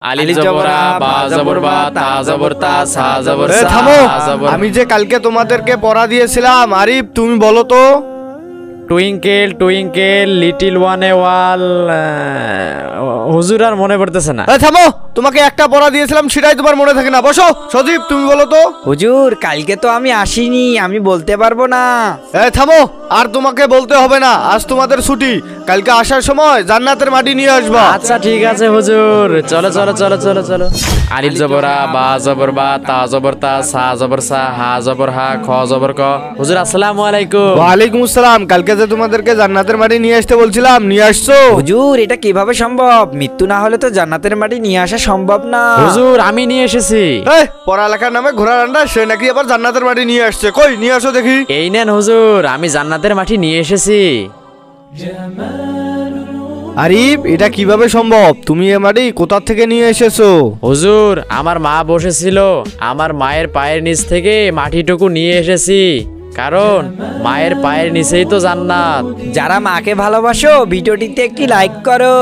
আলিফ জবর আ, বা জবর বা, তা জবর তা, সা জবর সা, থামো, হা জবর আমি যে কালকে তোমাদেরকে পড়া দিয়েছিলাম, আরিফ তুমি বলো তো। টুইঙ্কেল টুইঙ্কেল লিটিল ওয়ান এ ওয়াল। হুজুর আর মনে পড়তেছে না। থামো, তোমাকে একটা পড়া দিয়েছিলাম সেটাই তোমার মনে থাকে না। বসো। সজীব তুমি বলো তো। হুজুর কালকে তো আমি আসিনি, আমি বলতে পারবো না। থামো, আর তোমাকে বলতে হবে না, আজ তোমাদের ছুটি। কালকে আসার সময় জান্নাতের মাটি নিয়ে আসবা। আচ্ছা ঠিক আছে হুজুর, চলো চলো চলো চলো চলো। আলিফ জবর আ, বা জবর বা, তা জবর তা, সা জবর সা, হা জবর হা, খ জবর ক। হুজুর আসসালামু আলাইকুম। ওয়ালাইকুম আসসালাম। কালকে যে তোমাদেরকে জান্নাতের মাটি নিয়ে আসতে বলছিলাম, নিয়ে আসছো? হুজুর এটা কিভাবে সম্ভব? মৃত্যু না হলে তো জান্নাতের মাটি নিয়ে আসা সম্ভব না। হুজুর আমি নিয়ে এসেছি। পড়ালেখার নামে ঘোড়া রান্না, সে নাকি আবার জান্নাতের মাটি নিয়ে আসছে। কই নিয়ে আসো দেখি। এই নেন হুজুর, আমি জান্নাতের মাটি নিয়ে এসেছি। আরিফ এটা কিভাবে সম্ভব? তুমি এ মাটি কোথা থেকে নিয়ে এসেছো? হুজুর আমার মা বসেছিল, আমার মায়ের পায়ের নিচ থেকে মাটিটুকু নিয়ে এসেছি, কারণ মায়ের পায়ের নিচেই তো জান্নাত। যারা মাকে ভালোবাসো ভিডিওটিতে একটি লাইক করো।